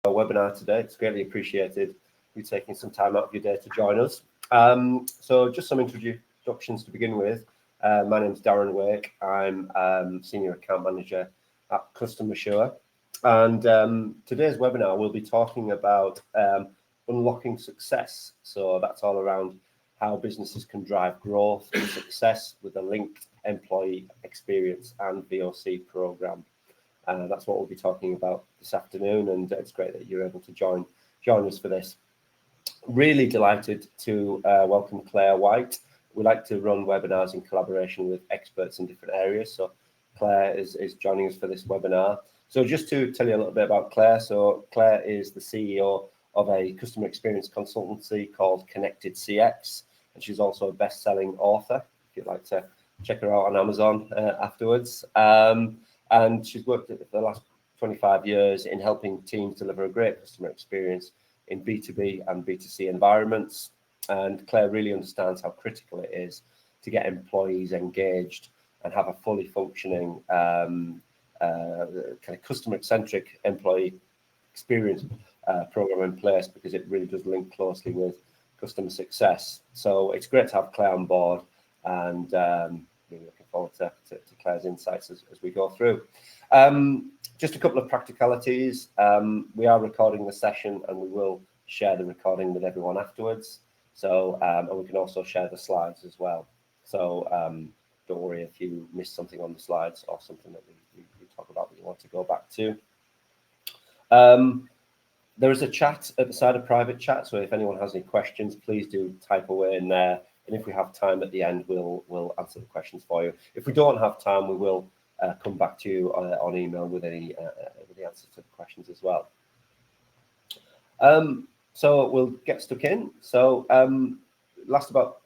our webinar today. It's greatly appreciated you taking some time out of your day to join us. So just some introductions to begin with. My name is Darren Wake. I'm Senior Account Manager at CustomerSure. And today's webinar, we'll be talking about unlocking success. So that's all around how businesses can drive growth and success with a linked employee experience and VoC program. That's what we'll be talking about this afternoon, and it's great that you're able to join us for this. Really delighted to welcome Clare White. We like to run webinars in collaboration with experts in different areas, so Clare is joining us for this webinar. So just to tell you a little bit about Clare, so Clare is the CEO of a customer experience consultancy called Connected CX, and she's also a best-selling author, if you'd like to check her out on Amazon afterwards. And she's worked for the last 25 years in helping teams deliver a great customer experience in B2B and B2C environments. And Clare really understands how critical it is to get employees engaged and have a fully functioning kind of customer-centric employee experience program in place, because it really does link closely with customer success. So it's great to have Clare on board, and really looking forward to Clare's insights as we go through. Just a couple of practicalities. We are recording the session, and we will share the recording with everyone afterwards. So, and we can also share the slides as well. So don't worry if you missed something on the slides or something that we talk about that you want to go back to. There is a chat at the side of private chat, so if anyone has any questions, please do type away in there. And if we have time at the end, we'll answer the questions for you. If we don't have time, we will come back to you on email with the answers to the questions as well. So we'll get stuck in. So last about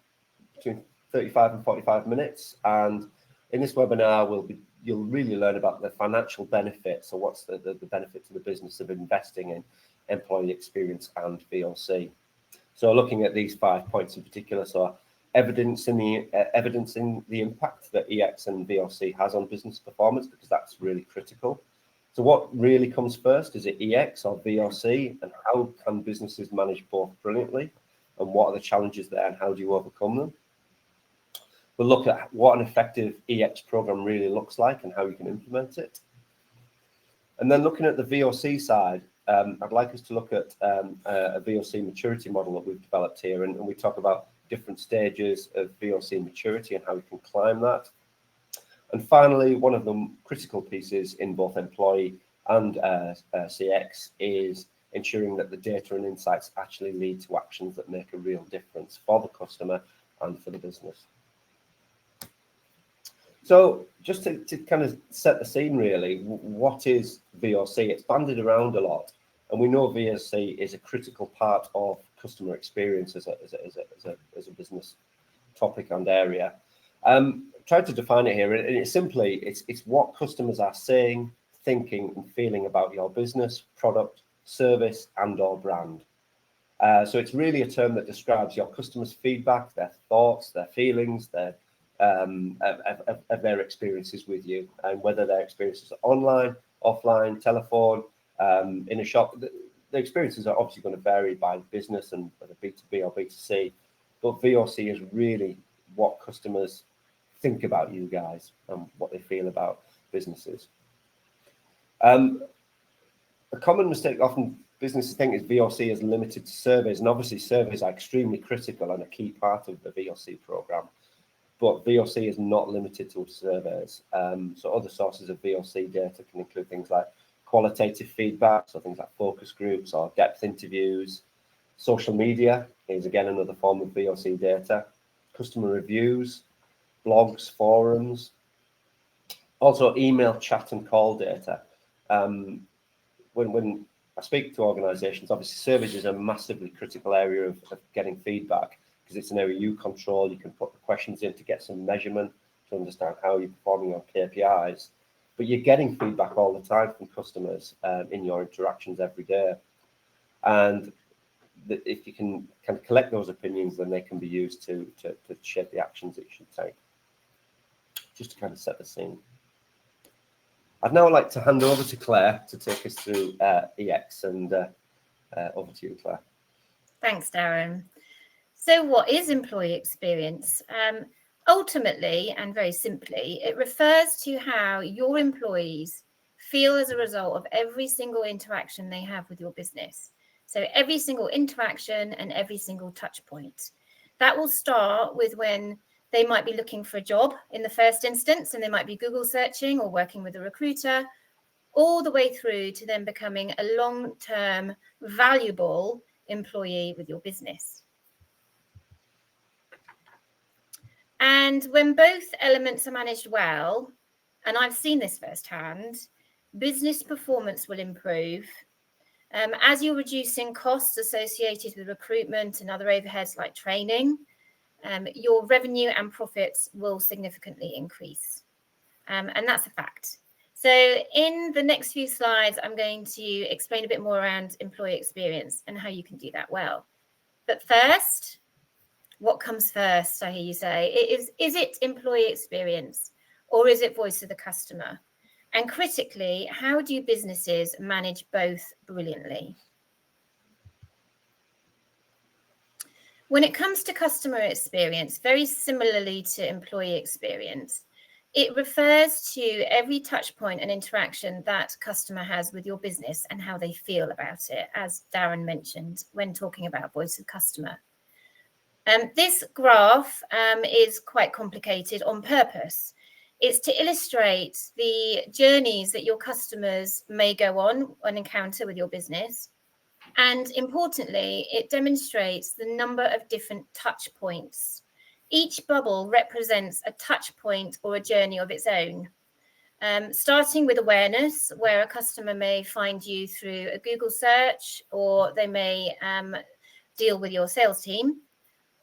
between 35 and 45 minutes. And in this webinar, you'll really learn about the financial benefits, or what's the benefit to the business of investing in employee experience and VoC. So looking at these 5 points in particular, so evidencing the impact that EX and VoC has on business performance, because that's really critical. So what really comes first? Is it EX or VoC, and how can businesses manage both brilliantly, and what are the challenges there, and how do you overcome them? We'll look at what an effective EX program really looks like and how you can implement it. And then looking at the VoC side, I'd like us to look at a VoC maturity model that we've developed here, and we talk about different stages of VoC maturity and how we can climb that. And finally, one of the critical pieces in both employee and CX is ensuring that the data and insights actually lead to actions that make a real difference for the customer and for the business. So just to kind of set the scene, really, what is VoC? It's bandied around a lot, and we know VoC is a critical part of customer experience as a business topic and area. Tried to define it here, and it's simply it's what customers are saying, thinking, and feeling about your business, product, service, and/or brand. So it's really a term that describes your customers' feedback, their thoughts, their feelings, of their experiences with you, and whether their experiences are online, offline, telephone, in a shop. The experiences are obviously going to vary by business and whether B2B or B2C, but VoC is really what customers think about you guys and what they feel about businesses. A common mistake often businesses think is VoC is limited to surveys, and obviously surveys are extremely critical and a key part of the VoC program. But VoC is not limited to surveys. So other sources of VoC data can include things like qualitative feedback, so things like focus groups or depth interviews. Social media is again another form of VoC data. Customer reviews, blogs, forums. Also email, chat, and call data. When I speak to organisations, obviously surveys is a massively critical area of getting feedback, because it's an area you control. You can put the questions in to get some measurement to understand how you're performing on KPIs. But you're getting feedback all the time from customers in your interactions every day. And if you can kind of collect those opinions, then they can be used to shape the actions that you should take. Just to kind of set the scene. I'd now like to hand over to Claire to take us through EX, and over to you, Claire. Thanks, Darren. So what is employee experience? Ultimately, and very simply, it refers to how your employees feel as a result of every single interaction they have with your business. So every single interaction and every single touch point. That will start with when they might be looking for a job in the first instance, and they might be Google searching or working with a recruiter, all the way through to them becoming a long-term, valuable employee with your business. And when both elements are managed well, and I've seen this firsthand, business performance will improve. As you're reducing costs associated with recruitment and other overheads like training, your revenue and profits will significantly increase. And that's a fact. So in the next few slides, I'm going to explain a bit more around employee experience and how you can do that well. But first, what comes first, I hear you say? Is it employee experience or is it voice of the customer? And critically, how do businesses manage both brilliantly? When it comes to customer experience, very similarly to employee experience, it refers to every touch point and interaction that customer has with your business and how they feel about it, as Darren mentioned when talking about voice of customer. This graph is quite complicated on purpose. It's to illustrate the journeys that your customers may go on and encounter with your business. And importantly, it demonstrates the number of different touch points. Each bubble represents a touch point or a journey of its own. Starting with awareness, where a customer may find you through a Google search, or they may deal with your sales team,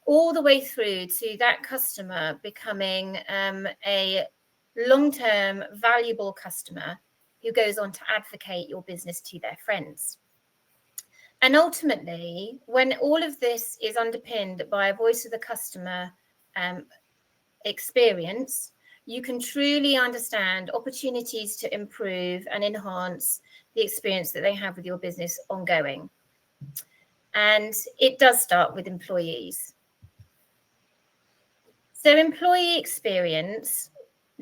all the way through to that customer becoming a long-term valuable customer who goes on to advocate your business to their friends. And ultimately, when all of this is underpinned by a voice of the customer experience, you can truly understand opportunities to improve and enhance the experience that they have with your business ongoing. And it does start with employees. So employee experience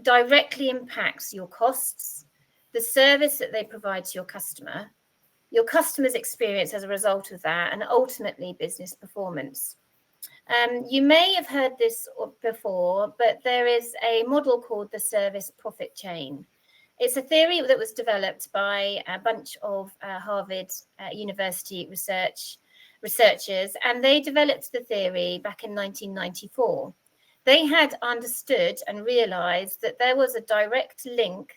directly impacts your costs, the service that they provide to your customer's experience as a result of that, and ultimately business performance. You may have heard this before, but there is a model called the service profit chain. It's a theory that was developed by a bunch of Harvard University researchers, and they developed the theory back in 1994. They had understood and realized that there was a direct link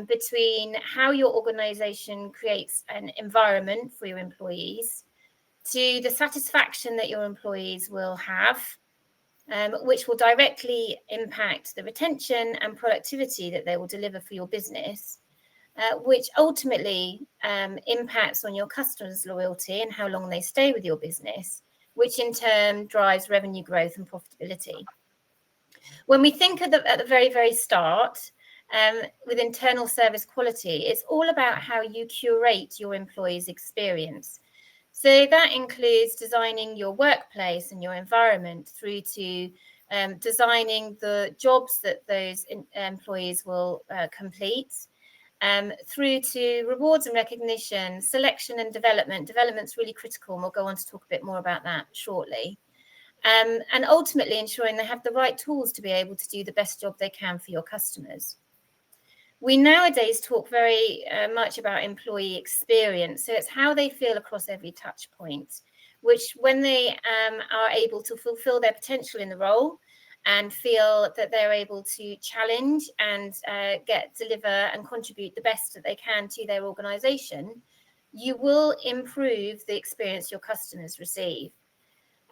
between how your organization creates an environment for your employees to the satisfaction that your employees will have, which will directly impact the retention and productivity that they will deliver for your business, which ultimately impacts on your customers' loyalty and how long they stay with your business, which in turn drives revenue growth and profitability. When we think at the very, very start, with internal service quality, it's all about how you curate your employees' experience. So that includes designing your workplace and your environment through to designing the jobs that those employees will complete, through to rewards and recognition, selection and development. Development's really critical, and we'll go on to talk a bit more about that shortly. And ultimately ensuring they have the right tools to be able to do the best job they can for your customers. We nowadays talk very much about employee experience. So it's how they feel across every touch point, which when they are able to fulfill their potential in the role and feel that they're able to challenge and deliver and contribute the best that they can to their organization, you will improve the experience your customers receive.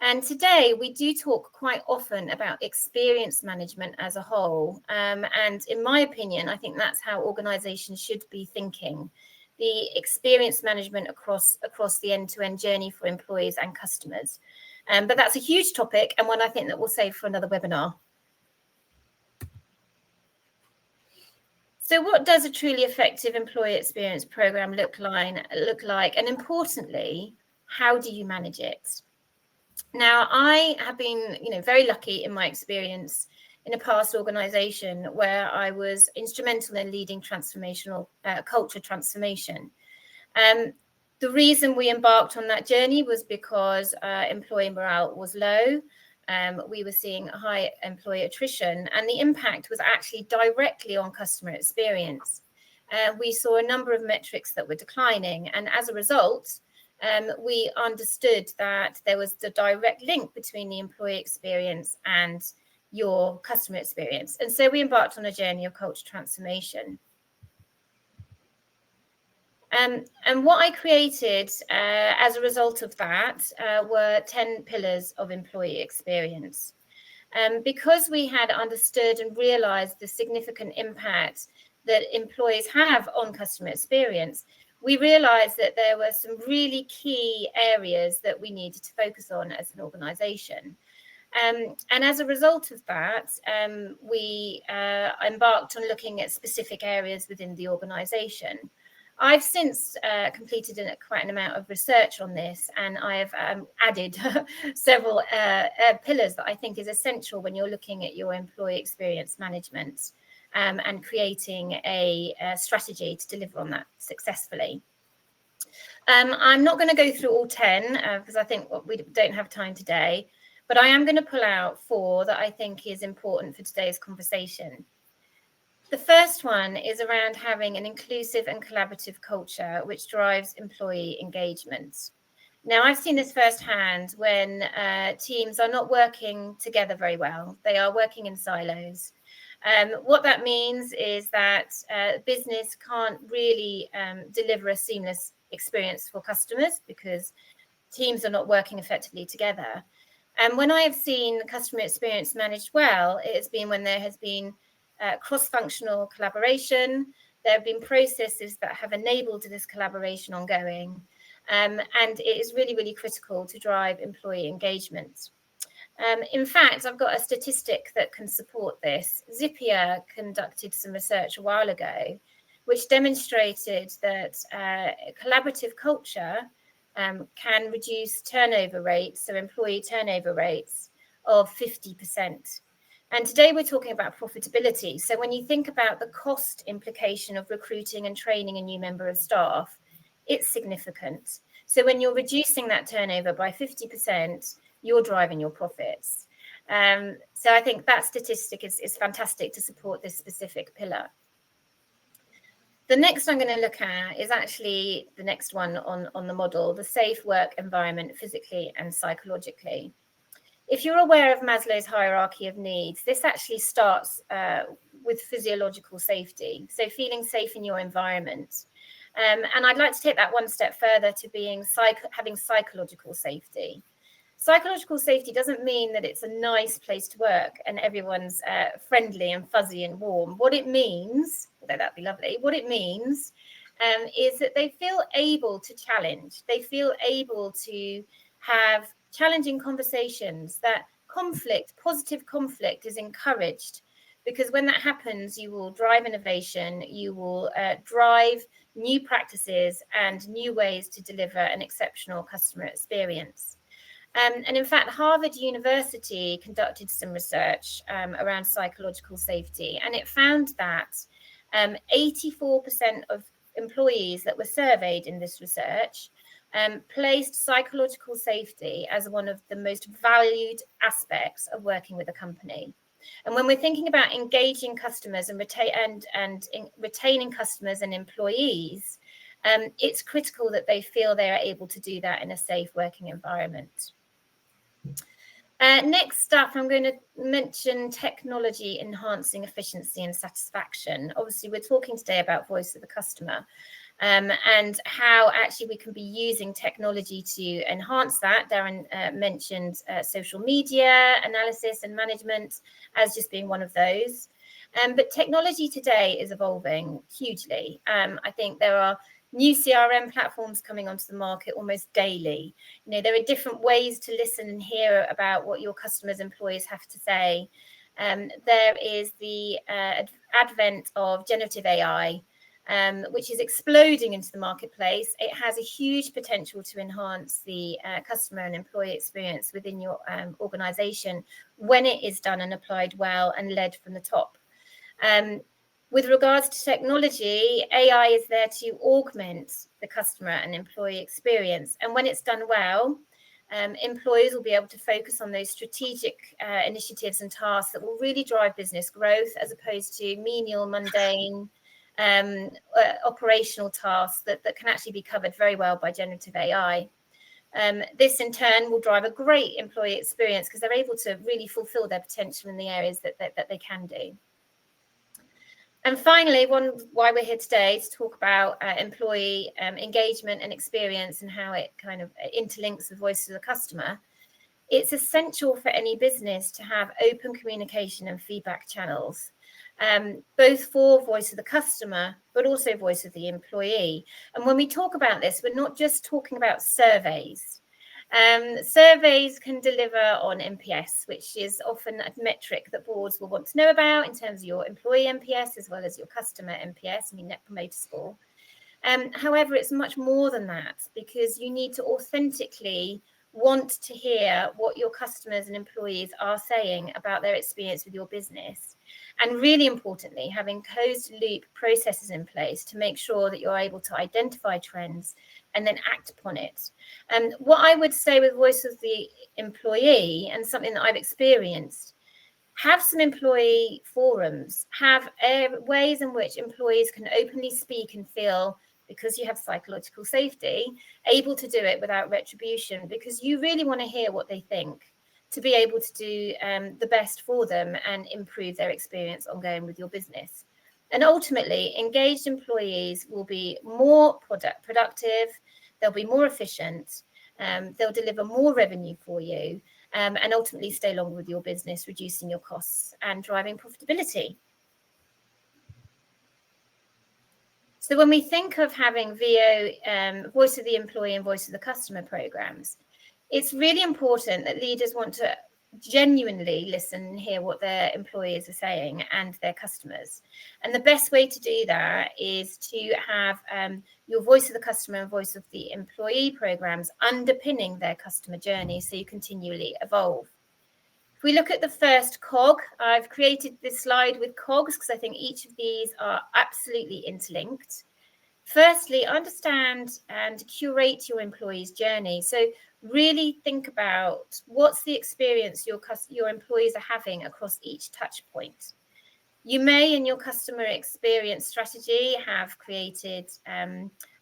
And today we do talk quite often about experience management as a whole. And in my opinion, I think that's how organizations should be thinking. The experience management across the end-to-end journey for employees and customers. But that's a huge topic, and one I think that we'll save for another webinar. So what does a truly effective employee experience program look like? And importantly, how do you manage it? Now, I have been, very lucky in my experience in a past organization where I was instrumental in leading transformational culture transformation. The reason we embarked on that journey was because employee morale was low. We were seeing high employee attrition, and the impact was actually directly on customer experience. We saw a number of metrics that were declining, and as a result, we understood that there was the direct link between the employee experience and your customer experience. And so we embarked on a journey of culture transformation. And what I created as a result of that were 10 pillars of employee experience. Because we had understood and realized the significant impact that employees have on customer experience, we realized that there were some really key areas that we needed to focus on as an organization. And as a result of that, we embarked on looking at specific areas within the organization. I've since completed quite an amount of research on this, and I have added several pillars that I think is essential when you're looking at your employee experience management and creating a strategy to deliver on that successfully. I'm not going to go through all 10 because I think we don't have time today, but I am going to pull out 4 that I think is important for today's conversation. The first one is around having an inclusive and collaborative culture which drives employee engagement. Now, I've seen this firsthand when teams are not working together very well. They are working in silos. What that means is that business can't really deliver a seamless experience for customers because teams are not working effectively together. And when I have seen customer experience managed well, it has been when there has been cross-functional collaboration. There have been processes that have enabled this collaboration ongoing. And it is really, really critical to drive employee engagement. In fact, I've got a statistic that can support this. Zapier conducted some research a while ago, which demonstrated that collaborative culture can reduce turnover rates, so employee turnover rates of 50%. And today we're talking about profitability. So when you think about the cost implication of recruiting and training a new member of staff, it's significant. So when you're reducing that turnover by 50%, you're driving your profits. So I think that statistic is fantastic to support this specific pillar. The next I'm going to look at is actually the next one on the model, the safe work environment physically and psychologically. If you're aware of Maslow's hierarchy of needs, this actually starts with physiological safety, so feeling safe in your environment. And I'd like to take that one step further to being having psychological safety. Psychological safety doesn't mean that it's a nice place to work and everyone's friendly and fuzzy and warm. What it means, although that'd be lovely, what it means is that they feel able to challenge. They feel able to have challenging conversations, that positive conflict is encouraged, because when that happens, you will drive innovation, you will drive new practices and new ways to deliver an exceptional customer experience. And in fact, Harvard University conducted some research around psychological safety, and it found that 84% of employees that were surveyed in this research placed psychological safety as one of the most valued aspects of working with a company. And when we're thinking about engaging customers and retaining customers and employees, it's critical that they feel they are able to do that in a safe working environment. Next up, I'm going to mention technology enhancing efficiency and satisfaction. Obviously, we're talking today about voice of the customer. And how actually we can be using technology to enhance that. Darren mentioned social media analysis and management as just being one of those. But technology today is evolving hugely. I think there are new CRM platforms coming onto the market almost daily. There are different ways to listen and hear about what your customers' employees have to say. There is the advent of generative AI, which is exploding into the marketplace, it has a huge potential to enhance the customer and employee experience within your organization when it is done and applied well and led from the top. With regards to technology, AI is there to augment the customer and employee experience. And when it's done well, employees will be able to focus on those strategic initiatives and tasks that will really drive business growth, as opposed to menial, mundane, operational tasks that can actually be covered very well by generative AI. This in turn will drive a great employee experience because they're able to really fulfill their potential in the areas that they can do. And finally, why we're here today is to talk about employee engagement and experience and how it kind of interlinks the voice of the customer. It's essential for any business to have open communication and feedback channels, both for voice of the customer, but also voice of the employee. And when we talk about this, we're not just talking about surveys. Surveys can deliver on NPS, which is often a metric that boards will want to know about in terms of your employee NPS as well as your customer NPS and your Net Promoter Score. However, it's much more than that, because you need to authentically want to hear what your customers and employees are saying about their experience with your business. And really importantly, having closed loop processes in place to make sure that you're able to identify trends and then act upon it. And what I would say with voice of the employee, and something that I've experienced, have some employee forums, have ways in which employees can openly speak and feel, because you have psychological safety, able to do it without retribution, because you really want to hear what they think to be able to do the best for them and improve their experience ongoing with your business. And ultimately, engaged employees will be more productive, they'll be more efficient, they'll deliver more revenue for you, and ultimately stay longer with your business, reducing your costs and driving profitability. So when we think of having voice of the employee and voice of the customer programs, it's really important that leaders want to genuinely listen and hear what their employees are saying and their customers. And the best way to do that is to have your voice of the customer and voice of the employee programs underpinning their customer journey, so you continually evolve. If we look at the first cog, I've created this slide with cogs because I think each of these are absolutely interlinked. Firstly, understand and curate your employee's journey. So really think about what's the experience your employees are having across each touch point. You may, in your customer experience strategy, have created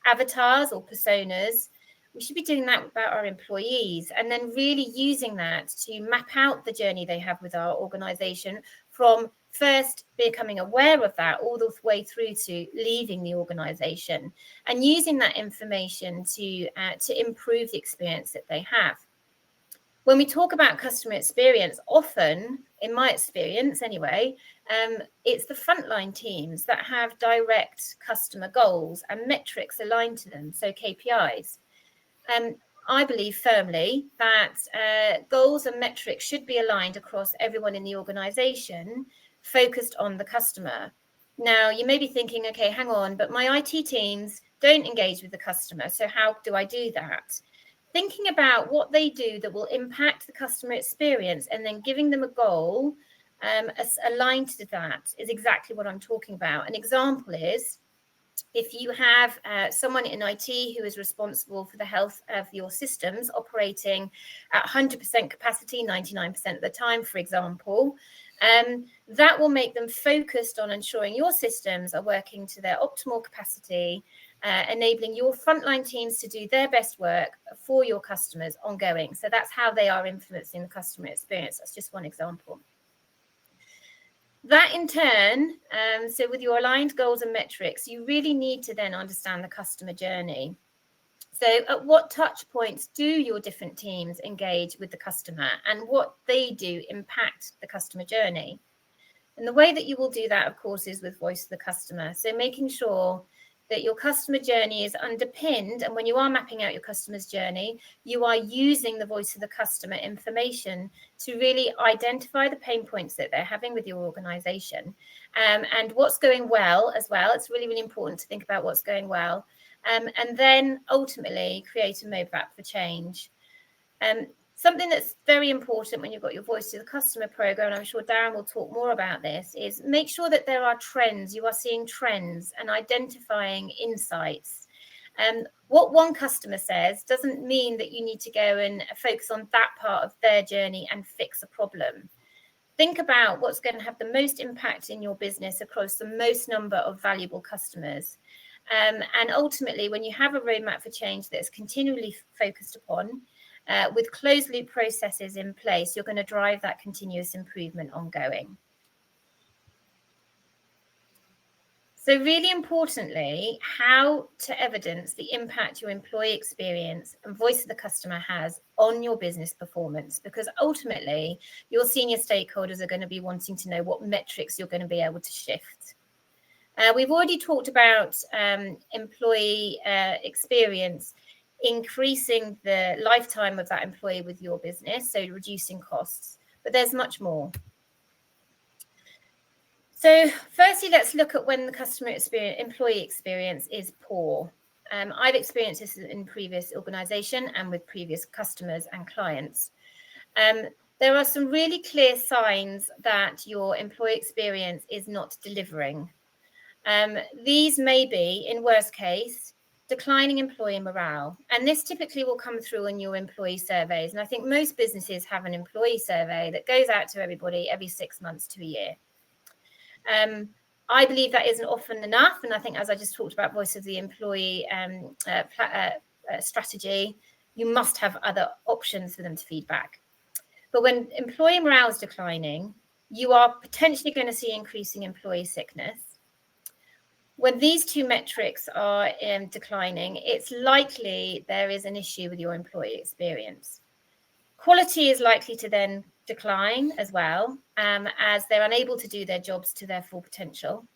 avatars or personas. We should be doing that about our employees, and then really using that to map out the journey they have with our organization, from first becoming aware of that all the way through to leaving the organization, and using that information to improve the experience that they have. When we talk about customer experience, often, in my experience anyway, it's the frontline teams that have direct customer goals and metrics aligned to them, so KPIs. I believe firmly that goals and metrics should be aligned across everyone in the organization, focused on the customer. Now, you may be thinking, okay, hang on, but my IT teams don't engage with the customer, so how do I do that? Thinking about what they do that will impact the customer experience and then giving them a goal aligned to that is exactly what I'm talking about. An example is, if you have someone in IT who is responsible for the health of your systems operating at 100% capacity 99% of the time, for example, that will make them focused on ensuring your systems are working to their optimal capacity, enabling your frontline teams to do their best work for your customers ongoing. So that's how they are influencing the customer experience. That's just one example. That in turn, so with your aligned goals and metrics, you really need to then understand the customer journey. So at what touch points do your different teams engage with the customer, and what they do impact the customer journey? And the way that you will do that, of course, is with voice of the customer. So making sure that your customer journey is underpinned, and when you are mapping out your customer's journey, you are using the voice of the customer information to really identify the pain points that they're having with your organization, and what's going well as well. It's really, really important to think about what's going well, and then ultimately create a roadmap for change. Something that's very important when you've got your voice to the customer program, and I'm sure Darren will talk more about this, is make sure that there are trends. You are seeing trends and identifying insights. What one customer says doesn't mean that you need to go and focus on that part of their journey and fix a problem. Think about what's going to have the most impact in your business across the most number of valuable customers. And ultimately, when you have a roadmap for change that's continually focused upon, with closed loop processes in place, you're going to drive that continuous improvement ongoing. So really importantly, how to evidence the impact your employee experience and voice of the customer has on your business performance, because ultimately your senior stakeholders are going to be wanting to know what metrics you're going to be able to shift. We've already talked about employee experience, increasing the lifetime of that employee with your business, so reducing costs, but there's much more. So firstly, let's look at when the employee experience is poor. I've experienced this in previous organization and with previous customers and clients. There are some really clear signs that your employee experience is not delivering. These may be, in worst case, declining employee morale. And this typically will come through in your employee surveys. And I think most businesses have an employee survey that goes out to everybody every 6 months to a year. I believe that isn't often enough. And I think, as I just talked about voice of the employee strategy, you must have other options for them to feedback. But when employee morale is declining, you are potentially going to see increasing employee sickness. When these two metrics are declining, it's likely there is an issue with your employee experience. Quality is likely to then decline as well, as they're unable to do their jobs to their full potential.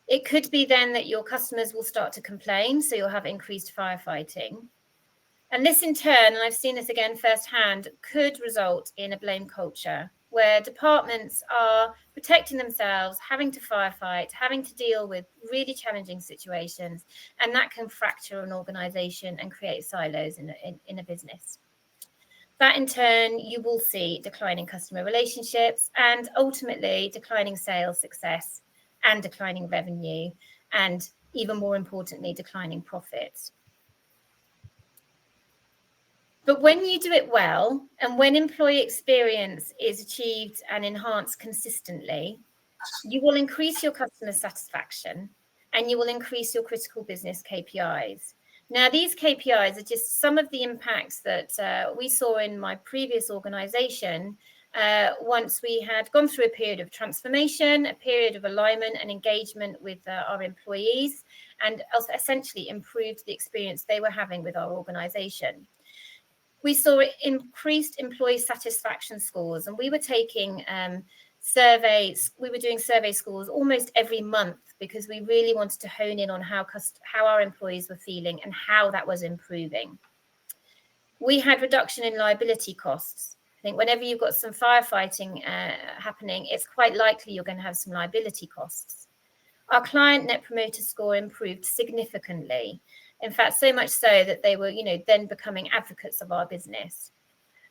It could be then that your customers will start to complain, so you'll have increased firefighting. And this in turn, and I've seen this again firsthand, could result in a blame culture, where departments are protecting themselves, having to firefight, having to deal with really challenging situations, and that can fracture an organization and create silos in a business. That in turn, you will see declining customer relationships and ultimately declining sales success and declining revenue, and even more importantly, declining profits. But when you do it well, and when employee experience is achieved and enhanced consistently, you will increase your customer satisfaction and you will increase your critical business KPIs. Now, these KPIs are just some of the impacts that we saw in my previous organization once we had gone through a period of transformation, a period of alignment and engagement with our employees, and also essentially improved the experience they were having with our organization. We saw increased employee satisfaction scores, and we were taking surveys. We were doing survey scores almost every month because we really wanted to hone in on how our employees were feeling and how that was improving. We had reduction in liability costs. I think whenever you've got some firefighting happening, it's quite likely you're going to have some liability costs. Our client net promoter score improved significantly. In fact, so much so that they were, then becoming advocates of our business.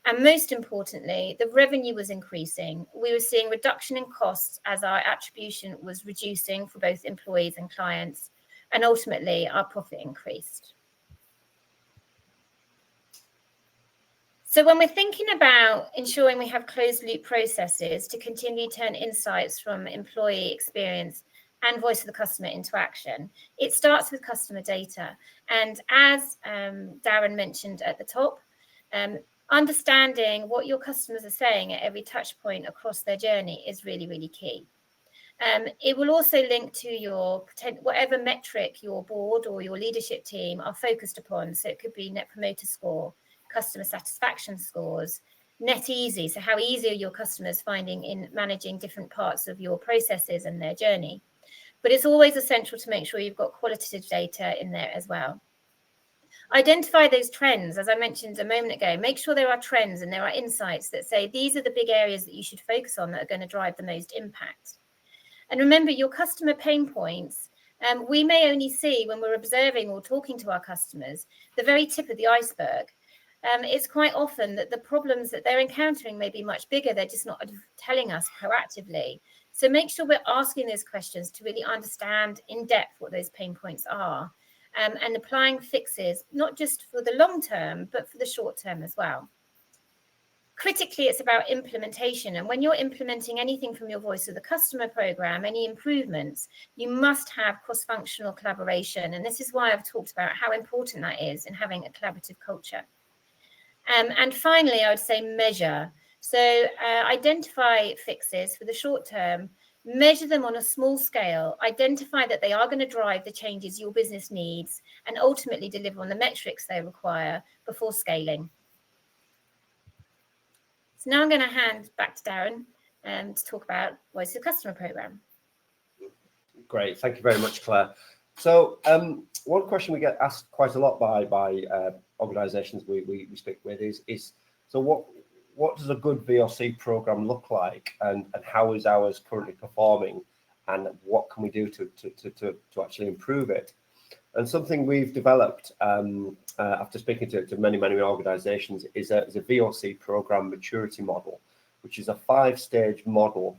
And most importantly, the revenue was increasing. We were seeing reduction in costs as our attribution was reducing for both employees and clients. And ultimately, our profit increased. So when we're thinking about ensuring we have closed loop processes to continue to turn insights from employee experience and voice of the customer into action, it starts with customer data. And as Darren mentioned at the top, understanding what your customers are saying at every touch point across their journey is really, really key. It will also link to your whatever metric your board or your leadership team are focused upon. So it could be net promoter score, customer satisfaction scores, net easy. So how easy are your customers finding in managing different parts of your processes and their journey? but it's always essential to make sure you've got qualitative data in there as well. Identify those trends, as I mentioned a moment ago. Make sure there are trends and there are insights that say these are the big areas that you should focus on that are going to drive the most impact. And remember, your customer pain points, we may only see when we're observing or talking to our customers the very tip of the iceberg. It's quite often that the problems that they're encountering may be much bigger. They're just not telling us proactively. So make sure we're asking those questions to really understand in depth what those pain points are, and applying fixes, not just for the long term, but for the short term as well. Critically, it's about implementation. And when you're implementing anything from your Voice of the Customer program, any improvements, you must have cross-functional collaboration. And this is why I've talked about how important that is in having a collaborative culture. And finally, I would say measure. So identify fixes for the short term, measure them on a small scale, identify that they are going to drive the changes your business needs, and ultimately deliver on the metrics they require before scaling. So now I'm going to hand back to Darren to talk about Voice of the Customer program. Great, thank you very much, Claire. So one question we get asked quite a lot by organisations we speak with is so what does a good VoC program look like, and how is ours currently performing, and what can we do to actually improve it? And something we've developed after speaking to many organisations is a VoC program maturity model, which is a 5-stage model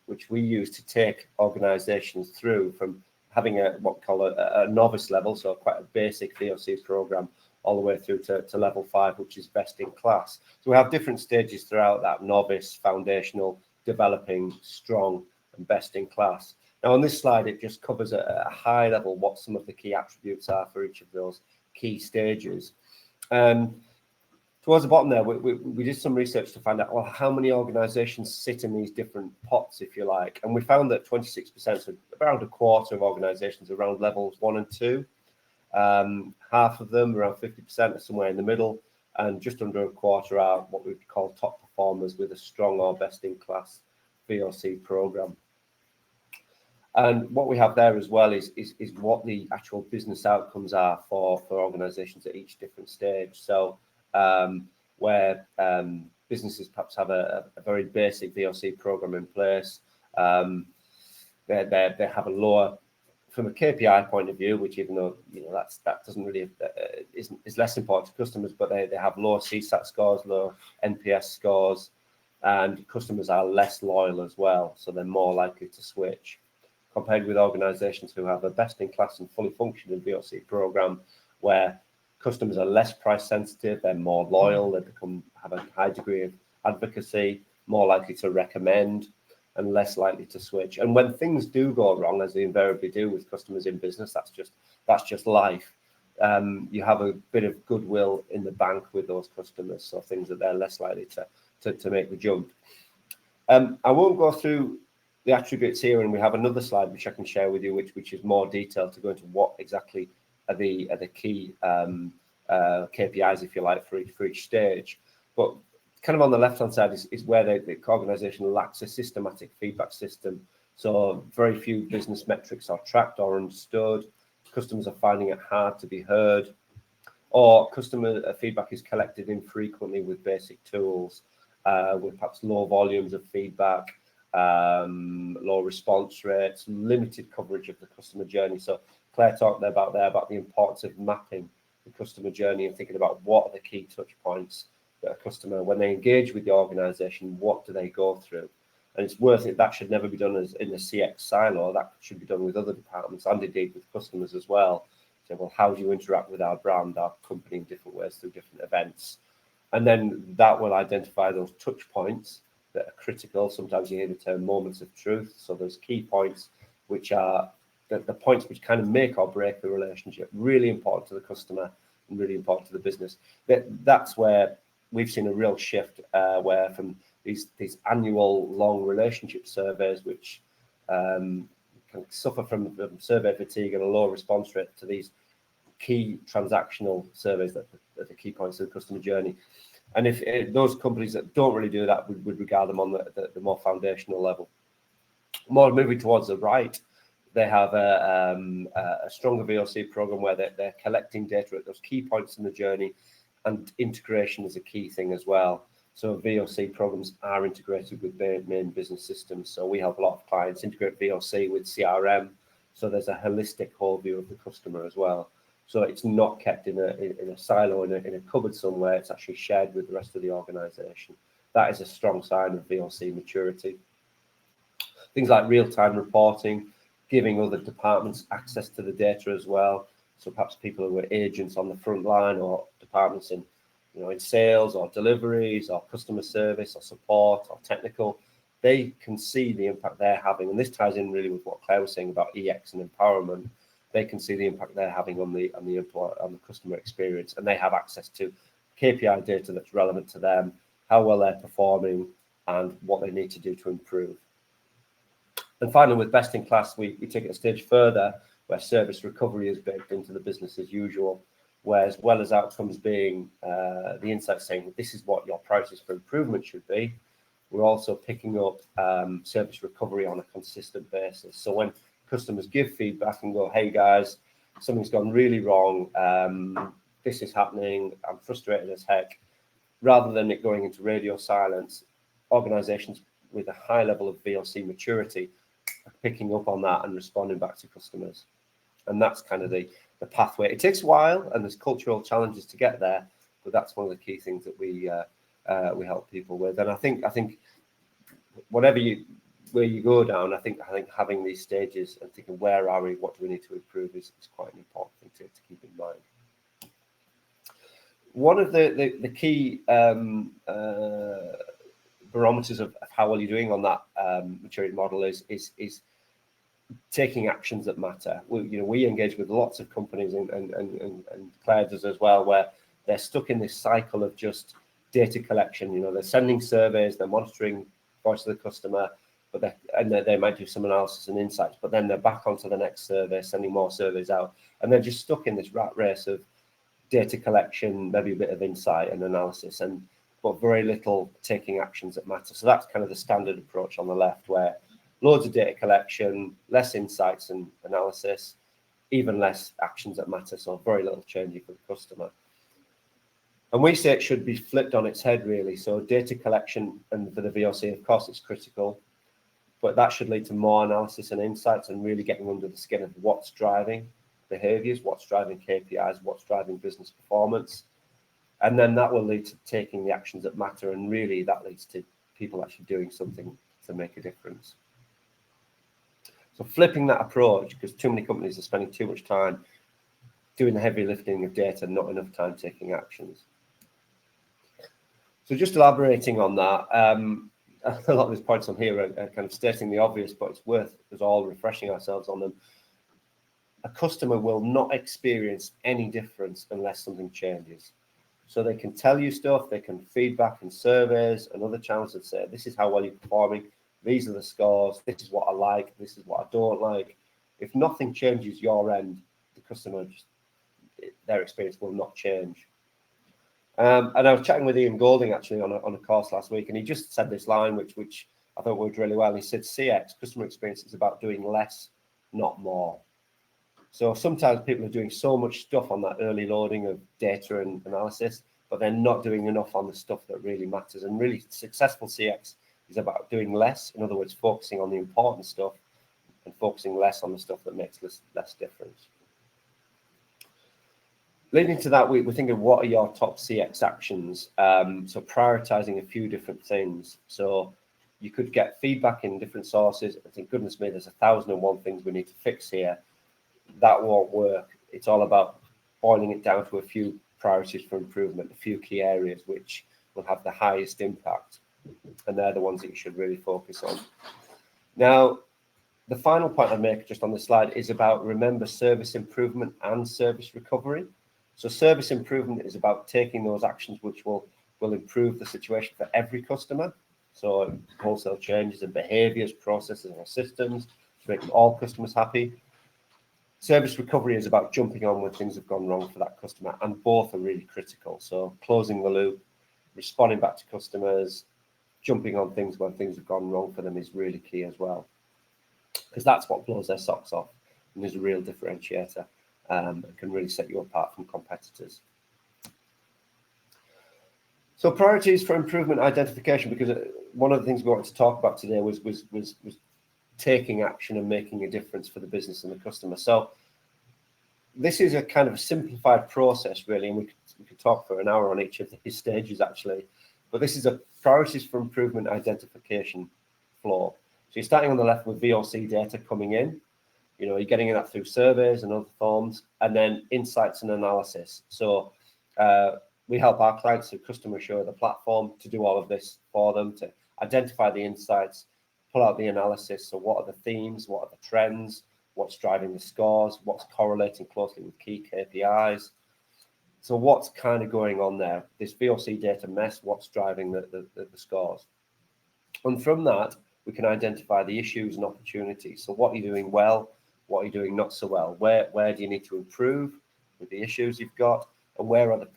which we use to take organisations through from having what we call a novice level, so quite a basic VoC program, all the way through to level 5, which is best in class. So we have different stages throughout that: novice, foundational, developing, strong, and best in class. Now on this slide, it just covers at a high level what some of the key attributes are for each of those key stages. Towards the bottom there, we did some research to find out, well, how many organisations sit in these different pots, if you like. And we found that 26%, so around a quarter of organisations, around levels 1 and 2. Half of them, around 50%, are somewhere in the middle, and just under a quarter are what we would call top performers with a strong or best-in-class VoC program. And what we have there as well is what the actual business outcomes are for organisations at each different stage. So where businesses perhaps have a very basic VoC program in place, they have a lower, from a KPI point of view, which even though that doesn't really is less important to customers, but they have lower CSAT scores, lower NPS scores, and customers are less loyal as well, so they're more likely to switch, compared with organisations who have a best-in-class and fully functioning VoC program, where customers are less price sensitive, they're more loyal, they have a high degree of advocacy, more likely to recommend, and less likely to switch. And when things do go wrong, as they invariably do with customers in business, that's just life. You have a bit of goodwill in the bank with those customers, so things that they're less likely to make the jump. I won't go through the attributes here, and we have another slide which I can share with you, which is more detailed to go into what exactly are the key KPIs, if you like, for each stage. But kind of on the left-hand side is where the organisation lacks a systematic feedback system. So very few business metrics are tracked or understood. Customers are finding it hard to be heard, or customer feedback is collected infrequently with basic tools, with perhaps low volumes of feedback, low response rates, limited coverage of the customer journey. So Claire talked about the importance of mapping the customer journey and thinking about what are the key touch points that a customer, when they engage with the organisation, what do they go through? And it's worth it. That should never be done as in the CX silo. That should be done with other departments and indeed with customers as well. So, well, how do you interact with our brand, our company in different ways through different events? And then that will identify those touch points that are critical. Sometimes you hear the term moments of truth. So there's key points which are the points which kind of make or break the relationship. Really important to the customer and really important to the business. That's where we've seen a real shift, where from these annual long relationship surveys, which can suffer from survey fatigue and a low response rate, to these key transactional surveys that are the key points of the customer journey. And if those companies that don't really do that would regard them on the more foundational level. More moving towards the right, They have a stronger VoC program where they're collecting data at those key points in the journey, and integration is a key thing as well. So VoC programs are integrated with main business systems. So we help a lot of clients integrate VoC with CRM. So there's a holistic whole view of the customer as well. So it's not kept in a silo in a cupboard somewhere. It's actually shared with the rest of the organization. That is a strong sign of VoC maturity. Things like real-time reporting, giving other departments access to the data as well. So perhaps people who are agents on the front line, or departments in sales or deliveries or customer service or support or technical, they can see the impact they're having. And this ties in really with what Claire was saying about EX and empowerment. They can see the impact they're having on the customer experience, and they have access to KPI data that's relevant to them, how well they're performing, and what they need to do to improve. And finally, with best in class, we take it a stage further, where service recovery is baked into the business as usual, where as well as outcomes being the insights saying this is what your priorities for improvement should be, we're also picking up service recovery on a consistent basis. So when customers give feedback and go, hey guys, something's gone really wrong, this is happening, I'm frustrated as heck, rather than it going into radio silence, organizations with a high level of VoC maturity are picking up on that and responding back to customers. And that's kind of the pathway. It takes a while, and there's cultural challenges to get there, but that's one of the key things that we help people with. And I think where you go down, I think having these stages and thinking where are we, what do we need to improve is quite an important thing to keep in mind. One of the key barometers of how well you're doing on that maturity model is taking actions that matter. We engage with lots of companies, and Claire does as well, where they're stuck in this cycle of just data collection. They're sending surveys, they're monitoring voice of the customer, but they might do some analysis and insights, but then they're back onto the next survey, sending more surveys out, and they're just stuck in this rat race of data collection, maybe a bit of insight and analysis, but very little taking actions that matter. So that's kind of the standard approach on the left, where loads of data collection, less insights and analysis, even less actions that matter. So very little changing for the customer. And we say it should be flipped on its head, really. So data collection, and for the VoC, of course, it's critical, but that should lead to more analysis and insights and really getting under the skin of what's driving behaviors, what's driving KPIs, what's driving business performance. And then that will lead to taking the actions that matter. And really that leads to people actually doing something to make a difference. So flipping that approach, because too many companies are spending too much time doing the heavy lifting of data, not enough time taking actions. So just elaborating on that, a lot of these points on here are kind of stating the obvious, but it's worth us all refreshing ourselves on them. A customer will not experience any difference unless something changes. So they can tell you stuff, they can feedback in surveys and other channels that say, this is how well you're performing, these are the scores, this is what I like, this is what I don't like. If nothing changes your end, the customer, their experience will not change. And I was chatting with Ian Golding actually on a course last week, and he just said this line, which I thought worked really well. He said, CX, customer experience, is about doing less, not more. So sometimes people are doing so much stuff on that early loading of data and analysis, but they're not doing enough on the stuff that really matters. And really successful CX is about doing less. In other words, focusing on the important stuff and focusing less on the stuff that makes less difference. Leading to that, we're thinking, what are your top CX actions? So prioritizing a few different things. So you could get feedback in different sources and think, goodness me, there's 1,001 things we need to fix here. That won't work. It's all about boiling it down to a few priorities for improvement, a few key areas which will have the highest impact. And they're the ones that you should really focus on. Now, the final point I make just on this slide is about, remember, service improvement and service recovery. So service improvement is about taking those actions which will improve the situation for every customer. So wholesale changes in behaviors, processes, or systems to make all customers happy. Service recovery is about jumping on when things have gone wrong for that customer, and both are really critical. So closing the loop, responding back to customers, jumping on things when things have gone wrong for them is really key as well. because that's what blows their socks off and is a real differentiator and can really set you apart from competitors. So priorities for improvement identification, because one of the things we wanted to talk about today was taking action and making a difference for the business and the customer. So this is a kind of a simplified process, really, and we could talk for an hour on each of these stages, actually. But this is a priorities for improvement identification flow. So you're starting on the left with VoC data coming in. You know, you're getting that through surveys and other forms, and then insights and analysis. So we help our clients through CustomerSure, the platform, to do all of this for them, to identify the insights, pull out the analysis. So what are the themes? What are the trends? What's driving the scores? What's correlating closely with key KPIs? So what's kind of going on there? This VoC data mess, what's driving the scores? And from that, we can identify the issues and opportunities. So what are you doing well? What are you doing not so well? Where do you need to improve with the issues you've got? And where are the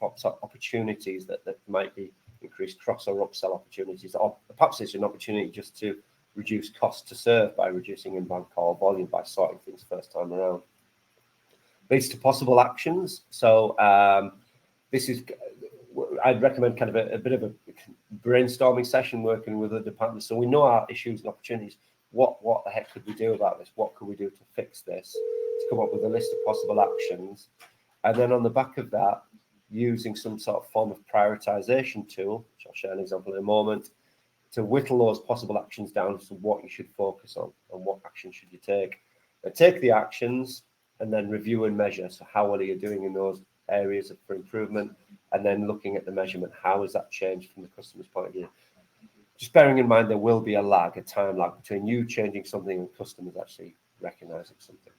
opportunities that might be increased cross or upsell opportunities? Or perhaps it's an opportunity just to reduce cost to serve by reducing inbound call volume, by sorting things first time around. Leads to possible actions. So this is, I'd recommend kind of a bit of a brainstorming session working with the departments. So we know our issues and opportunities. What the heck could we do about this? What could we do to fix this? To come up with a list of possible actions. And then on the back of that, using some sort of form of prioritization tool, which I'll share an example in a moment, to whittle those possible actions down to what you should focus on and what action should you take. And take the actions and then review and measure. So how well are you doing in those areas for improvement? And then looking at the measurement, how has that changed from the customer's point of view? Just bearing in mind there will be a time lag between you changing something and customers actually recognizing something.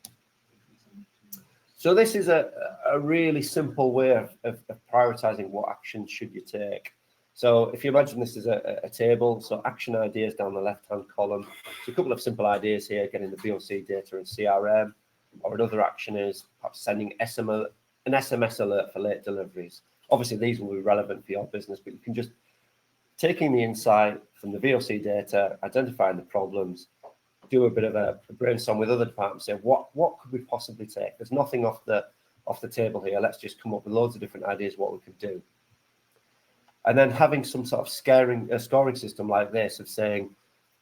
So this is a really simple way of prioritizing what actions should you take. So if you imagine this as a table, so action ideas down the left-hand column. So a couple of simple ideas here, getting the VoC data and CRM, or another action is perhaps sending an SMS alert for late deliveries. Obviously, these will be relevant for your business, but you can just taking the insight from the VoC data, identifying the problems, do a bit of a brainstorm with other departments, say what could we possibly take? There's nothing off the table here. Let's just come up with loads of different ideas what we could do. And then having some sort of scoring system like this of saying,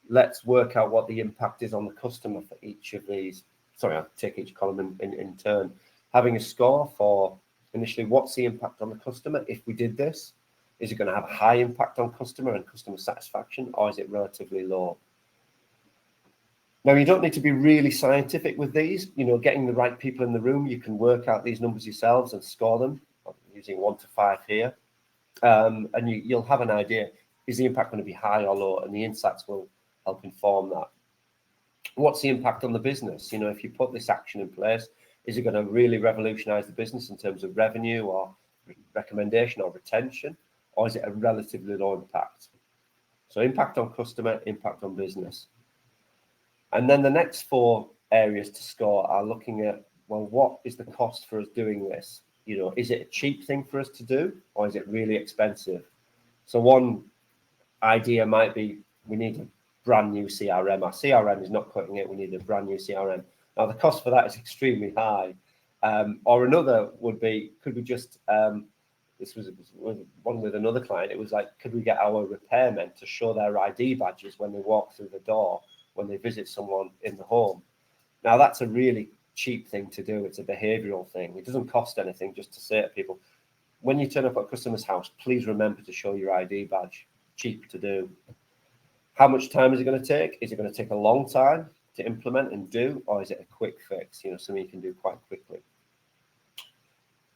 let's work out what the impact is on the customer for each of these. Sorry, I'll take each column in turn. Having a score for initially, what's the impact on the customer if we did this? Is it going to have a high impact on customer and customer satisfaction, or is it relatively low? Now, you don't need to be really scientific with these. You know, getting the right people in the room, you can work out these numbers yourselves and score them. I'm using 1 to 5 here. And you'll have an idea, is the impact going to be high or low? And the insights will help inform that. What's the impact on the business? You know, if you put this action in place, is it going to really revolutionize the business in terms of revenue or recommendation or retention? Or is it a relatively low impact? So impact on customer, impact on business. And then the next 4 areas to score are looking at, well, what is the cost for us doing this? You know, is it a cheap thing for us to do, or is it really expensive? So one idea might be, we need a brand new CRM. Our CRM is not cutting it. We need a brand new CRM. Now, the cost for that is extremely high. Or another would be, could we just, this was one with another client. It was like, could we get our repairmen to show their ID badges when they walk through the door, when they visit someone in the home? Now, that's a really cheap thing to do. It's a behavioral thing. It doesn't cost anything just to say to people, when you turn up at a customer's house, please remember to show your ID badge. Cheap to do. How much time is it going to take? Is it going to take a long time to implement and do, or is it a quick fix? You know, something you can do quite quickly.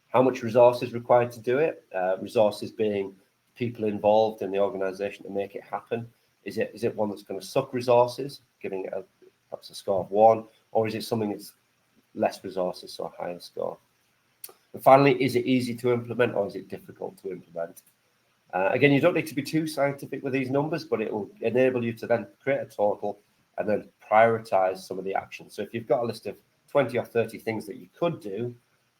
How much resources required to do it? Resources being people involved in the organization to make it happen. Is it one that's going to suck resources, giving it perhaps a score of 1, or is it something that's less resources, so a higher score? And finally, is it easy to implement, or is it difficult to implement? Again, you don't need to be too scientific with these numbers, but it will enable you to then create a total and then prioritize some of the actions. So if you've got a list of 20 or 30 things that you could do,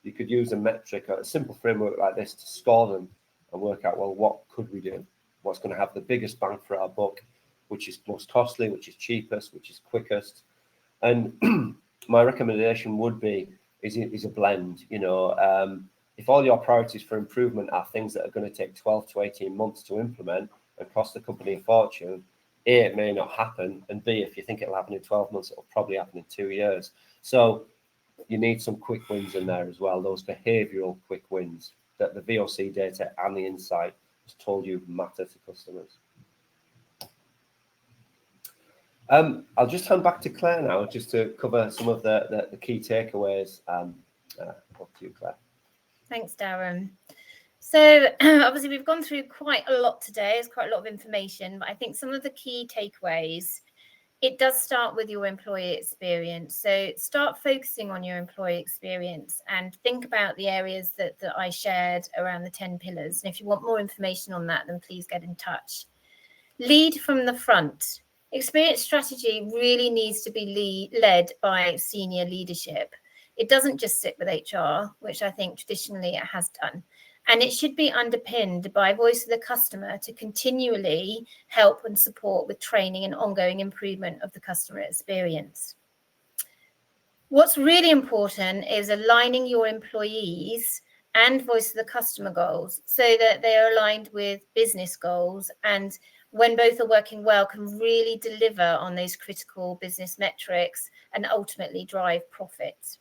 you could use a metric or a simple framework like this to score them and work out, well, what could we do? What's going to have the biggest bang for our buck, which is most costly, which is cheapest, which is quickest. And my recommendation would be is a blend. If all your priorities for improvement are things that are going to take 12 to 18 months to implement and cost the company a fortune, A, it may not happen, and B, if you think it'll happen in 12 months, it'll probably happen in 2 years. So you need some quick wins in there as well, those behavioral quick wins that the VoC data and the insight has told you matter to customers. I'll just hand back to Claire now, just to cover some of the key takeaways. Up to you, Claire. Thanks, Darren. So obviously we've gone through quite a lot today. It's quite a lot of information, but I think some of the key takeaways, it does start with your employee experience. So start focusing on your employee experience and think about the areas that I shared around the 10 pillars. And if you want more information on that, then please get in touch. Lead from the front. Experience strategy really needs to be led by senior leadership. It doesn't just sit with HR, which I think traditionally it has done. And it should be underpinned by voice of the customer to continually help and support with training and ongoing improvement of the customer experience. What's really important is aligning your employees and voice of the customer goals so that they are aligned with business goals, and when both are working well, can really deliver on those critical business metrics and ultimately drive profit.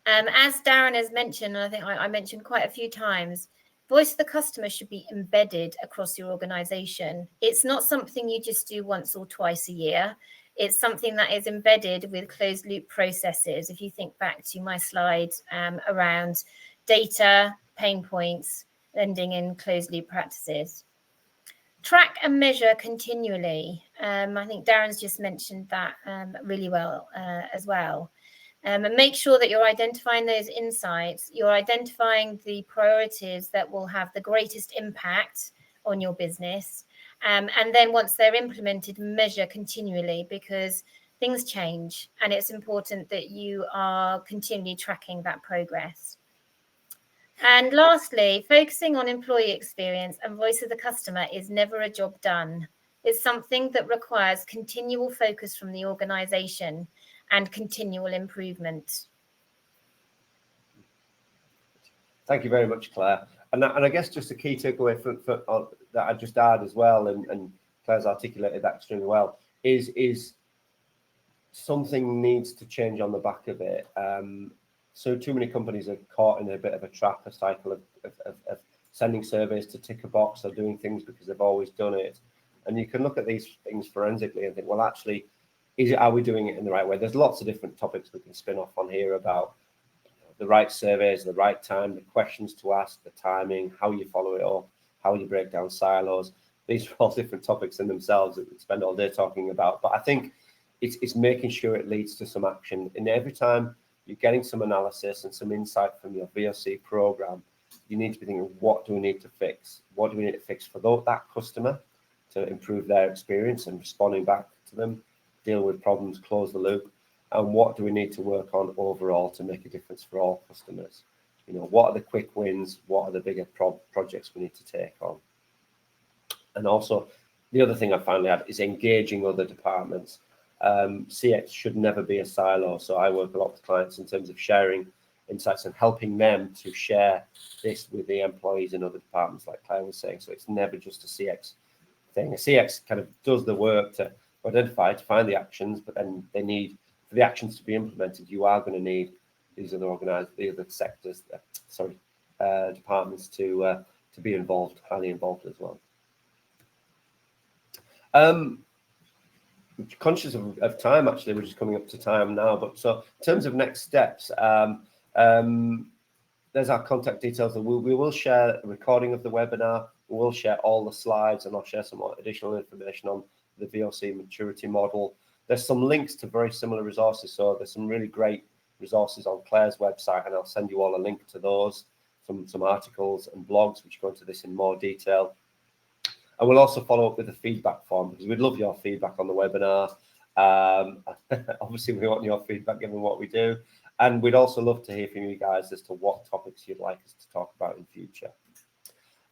As Darren has mentioned, and I think I mentioned quite a few times, voice of the customer should be embedded across your organization. It's not something you just do once or twice a year. It's something that is embedded with closed loop processes. If you think back to my slide around data, pain points, ending in closed loop practices. Track and measure continually. I think Darren's just mentioned that really well as well. And make sure that you're identifying those insights, you're identifying the priorities that will have the greatest impact on your business. And then once they're implemented, measure continually, because things change and it's important that you are continually tracking that progress. And lastly, focusing on employee experience and voice of the customer is never a job done. It's something that requires continual focus from the organization and continual improvement. Thank you very much, Claire. And I guess just a key takeaway that I just add as well, and Claire's articulated that extremely well, is something needs to change on the back of it. So too many companies are caught in a bit of a trap, a cycle of sending surveys to tick a box or doing things because they've always done it. And you can look at these things forensically and think, well, actually, are we doing it in the right way? There's lots of different topics we can spin off on here about the right surveys, the right time, the questions to ask, the timing, how you follow it up, how you break down silos. These are all different topics in themselves that we spend all day talking about. But I think it's making sure it leads to some action. And every time you're getting some analysis and some insight from your VoC program, you need to be thinking, what do we need to fix? What do we need to fix for that customer to improve their experience and responding back to them, deal with problems, close the loop, and what do we need to work on overall to make a difference for all customers? What are the quick wins? What are the bigger projects we need to take on? And also, the other thing I finally add is engaging other departments. CX should never be a silo. So I work a lot with clients in terms of sharing insights and helping them to share this with the employees in other departments, like Claire was saying. So it's never just a CX thing. A CX kind of does the work to identify, to find the actions, but then they need, for the actions to be implemented, you are going to need these other sectors, departments to be involved, highly involved as well. Conscious of time, actually, we're just coming up to time now. But so in terms of next steps, there's our contact details. We will share a recording of the webinar. We will share all the slides, and I'll share some more additional information on the VoC Maturity Model. There's some links to very similar resources. So there's some really great resources on Claire's website, and I'll send you all a link to those, some articles and blogs which go into this in more detail. And we'll also follow up with a feedback form, because we'd love your feedback on the webinar. Obviously, we want your feedback given what we do. And we'd also love to hear from you guys as to what topics you'd like us to talk about in future.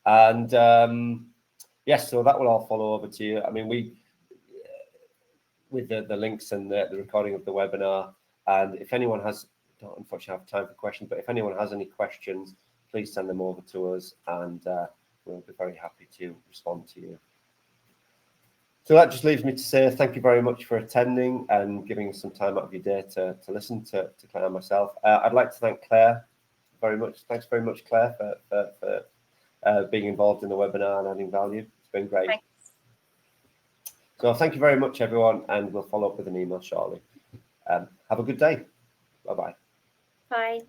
And yes, so that will all follow over to you. I mean, with the links and the recording of the webinar. And if anyone has, don't unfortunately have time for questions, but if anyone has any questions, please send them over to us, and we'll be very happy to respond to you. So that just leaves me to say thank you very much for attending and giving us some time out of your day to listen to Claire and myself. I'd like to thank Claire very much. Thanks very much, Claire, for being involved in the webinar and adding value. It's been great. Thanks. So thank you very much, everyone, and we'll follow up with an email shortly. Have a good day. Bye-bye. Bye.